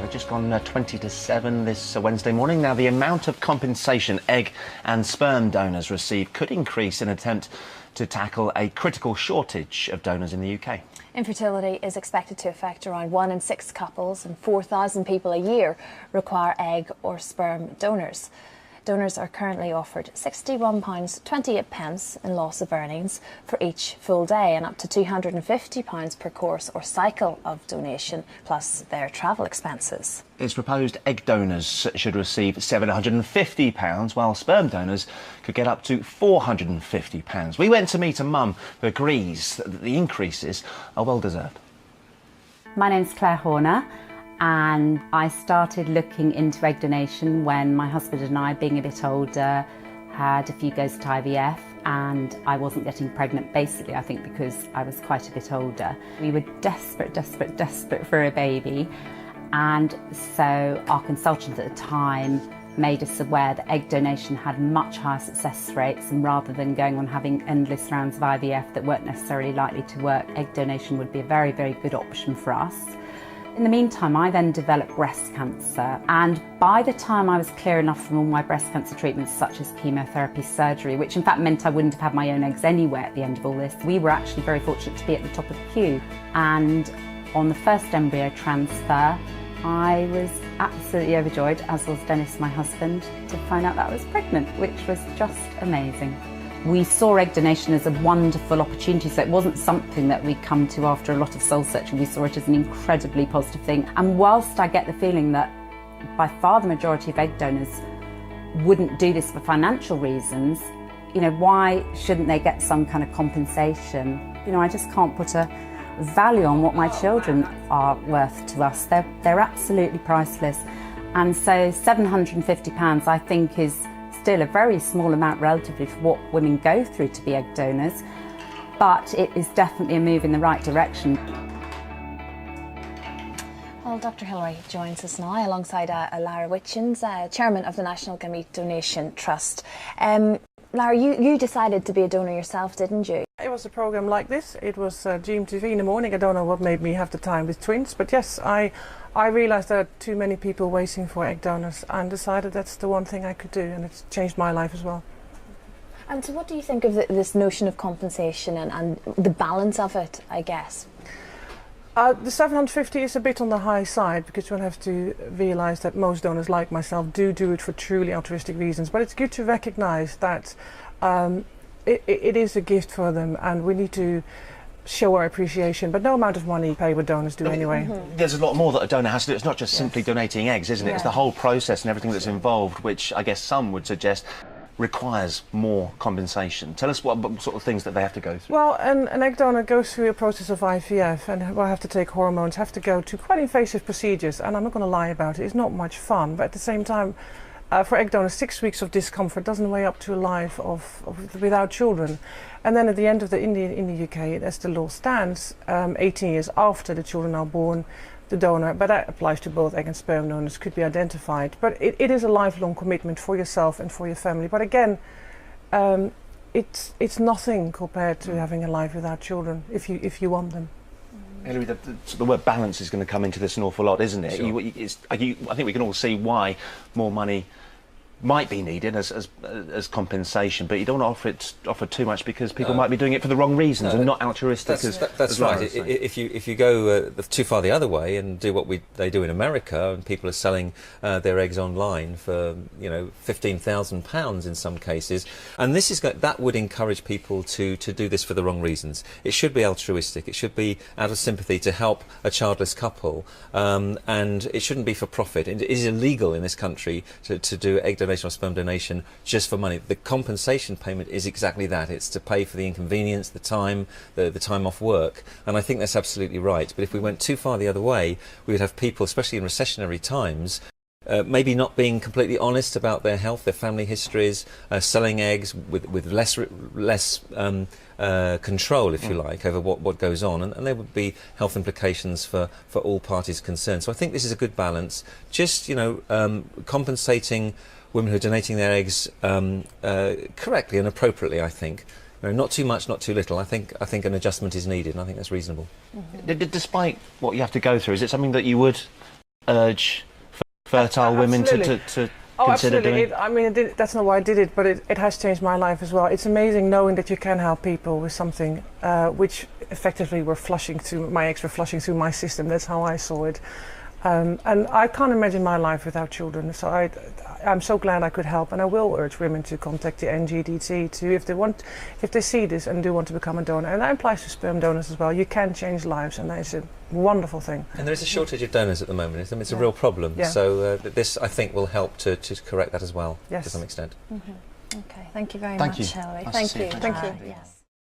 they've just gone 20 to 7 this Wednesday morning. Now, the amount of compensation egg and sperm donors receive could increase in an attempt to tackle a critical shortage of donors in the UK. Infertility is expected to affect around 1 in 6 couples, and 4,000 people a year require egg or sperm donors. Donors are currently offered £61.28 in loss of earnings for each full day and up to £250 per course or cycle of donation, plus their travel expenses. It's proposed egg donors should receive £750, while sperm donors could get up to £450. We went to meet a mum who agrees that the increases are well deserved. My name's Claire Horner, and I started looking into egg donation when my husband and I, being a bit older, had a few goes to IVF, and I wasn't getting pregnant, basically I think because I was quite a bit older. We were desperate for a baby, and so our consultant at the time made us aware that egg donation had much higher success rates, and rather than going on having endless rounds of IVF that weren't necessarily likely to work, egg donation would be a very, very good option for us. In the meantime, I then developed breast cancer, and by the time I was clear enough from all my breast cancer treatments, such as chemotherapy, surgery, which in fact meant I wouldn't have had my own eggs anyway at the end of all this, we were actually very fortunate to be at the top of the queue. And on the first embryo transfer, I was absolutely overjoyed, as was Dennis, my husband, to find out that I was pregnant, which was just amazing. We saw egg donation as a wonderful opportunity, so it wasn't something that we come to after a lot of soul searching. We saw it as an incredibly positive thing. And whilst I get the feeling that by far the majority of egg donors wouldn't do this for financial reasons, you know, why shouldn't they get some kind of compensation? You know, I just can't put a value on what my children are worth to us. They're absolutely priceless. And so £750 I think is still a very small amount relatively for what women go through to be egg donors, but it is definitely a move in the right direction. Well, Dr Hilary joins us now alongside Lara Witchins, Chairman of the National Gamete Donation Trust. Lara, you decided to be a donor yourself, didn't you? It was a programme like this. It was GMTV in the morning. I don't know what made me have the time with twins, but yes, I realised there are too many people waiting for egg donors and decided that's the one thing I could do, and it's changed my life as well. And so what do you think of this notion of compensation and the balance of it, I guess? The 750 is a bit on the high side, because you'll have to realise that most donors like myself do it for truly altruistic reasons, but it's good to recognise that it is a gift for them, and we need to show our appreciation, but no amount of money pay what donors do anyway. There's a lot more that a donor has to do. It's not just simply donating eggs, isn't it? Yeah. It's the whole process and everything that's involved, which I guess some would suggest requires more compensation. Tell us what sort of things that they have to go through. Well, an egg donor goes through a process of IVF and will have to take hormones, have to go to quite invasive procedures, and I'm not going to lie about it, it's not much fun, but at the same time, for egg donors, 6 weeks of discomfort doesn't weigh up to a life without children. And then at the end of in the UK, as the law stands, 18 years after the children are born, the donor, but that applies to both egg and sperm donors, could be identified. But it is a lifelong commitment for yourself and for your family. But again, it's nothing compared to having a life without children, if you want them. Hilary, the word balance is going to come into this an awful lot, isn't it? Sure. I think we can all see why more money might be needed as compensation, but you don't want to offer too much, because people might be doing it for the wrong reasons and not altruistic. That's right. If you go too far the other way and do what they do in America, and people are selling their eggs online for £15,000 in some cases, and that would encourage people to do this for the wrong reasons. It should be altruistic. It should be out of sympathy to help a childless couple, and it shouldn't be for profit. It is illegal in this country to do egg donation or sperm donation just for money. The compensation payment is exactly that. It's to pay for the inconvenience, the time off work, and I think that's absolutely right. But if we went too far the other way, we would have people, especially in recessionary times, maybe not being completely honest about their health, their family histories, selling eggs with less control, if you like, over what goes on, and there would be health implications for all parties concerned. So I think this is a good balance. Just compensating women who are donating their eggs correctly and appropriately, I think. Not too much, not too little. I think an adjustment is needed, and I think that's reasonable. Despite what you have to go through, is it something that you would urge fertile women to consider absolutely. doing? That's not why I did it, but it has changed my life as well. It's amazing knowing that you can help people with something which effectively my eggs were flushing through my system. That's how I saw it. And I can't imagine my life without children. So I'm so glad I could help, and I will urge women to contact the NGDT if they see this and do want to become a donor. And that applies to sperm donors as well. You can change lives, and that is a wonderful thing. And there is a shortage of donors at the moment. It's a real problem. Yeah. So this, I think, will help to correct that as well, to some extent. Okay, thank you very much, Hilary. Thank you. Thank you. Yes.